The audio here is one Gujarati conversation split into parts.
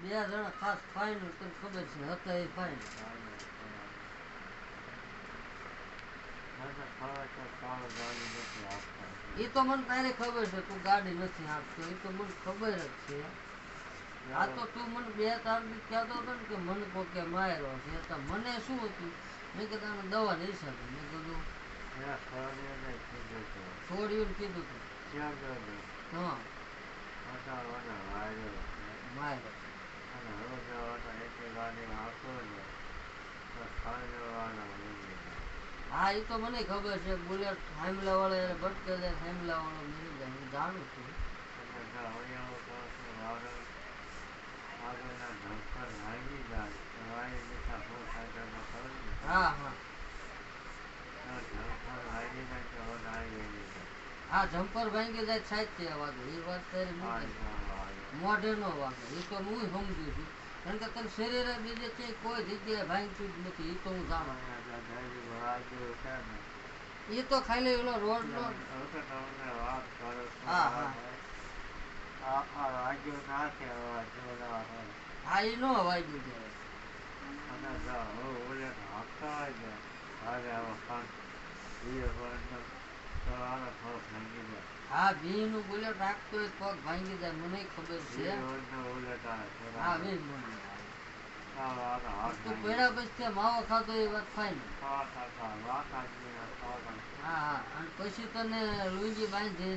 બે જણા ખાસ ફાઇનલ તને ખબર છે હતા એ ફાઇનલ. એ તો મને તારે ખબર છે તું ગાડી નથી આપતો, એ તો મને ખબર જ છે. આ તો તું મને બે ત્રણ દી કહેતો હતો ને કે મને કોકે માર્યો છે, તો મને શું હતું મેં કીધું આને દવા નહીં શકે. મેં કીધું છોડ્યું કીધું તું હા માર્યો. હા એ તો મને ખબર છે. બુલેટ હામલા વાળા ભટકે જાય, હામલા વાળો મરી જાય, હું જાણું છું. હા હા હા જમ્પર ભાંગી જાય સાહિત્ય વાગે એ વાત તારી મોઢે નો વાગે એ તો હું સમજુ છું. કારણ કે તને શરીરે બીજે ક્યાંય કોઈ જગ્યાએ ભાંગતું જ નથી, એ તો હું જાણું. એ તો ખાલી ઓલો રોડ નો હા હા હા એ નો વાગ્યું હા વી નું બુલેટ રાખતો હોય પગ ભાંગી જાય મને ખબર છે. હા વી તું પેડા પછી માવો ખાતો એ વાત ફાઈન. હા હા અને પછી તને લુંગી બાંધી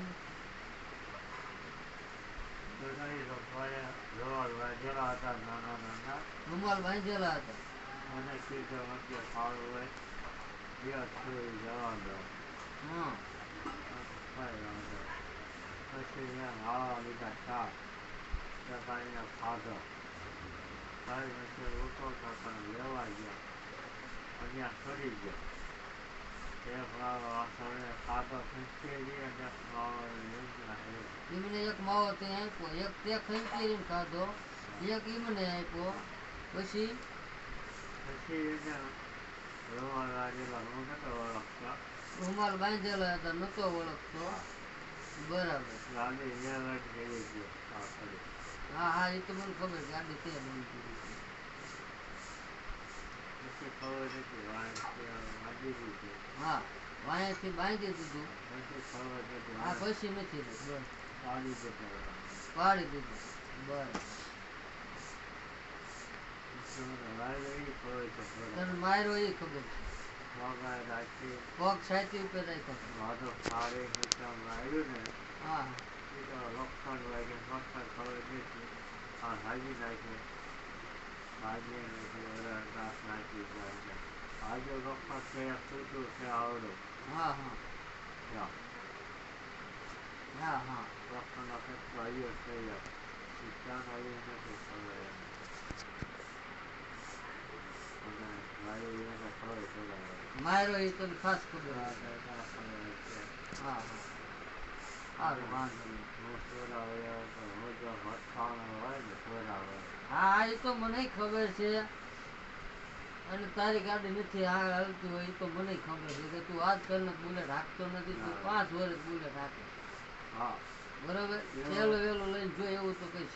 રૂમાલ બાંધેલા હતા. હા એમને એક માવો તે આપ્યો, એક તે ખંચેરીને ખાધો, એક એમને આપ્યો. પછી રૂમાલ બાંધેલા હતા નતો ઓળખતો. બરાબર હા હા એ તો મને ખબર ગાડી તે બાંધી હા વાયાથી બાંધી દીધું. હા પછી નથી પાડી દીધું. બરાબર તને માર્યો એ ખબર છે. પગ સાચી ઉપર રાખ્યો. હા હા હા હા હા માર્યો એ તને ખાસ ખબર. હા હા સારું વાંધો હા એ તો મને ખબર છે. અને તારી ગાડી નથી હાલતી હોય એ તો મને ખબર છે કે તું આજકાલ બુલેટ હાંકતો નથી, તું 5 વર્ષ બુલેટ હાંકે. બરોબર વહેલું લઈને જો એવું તો કઈ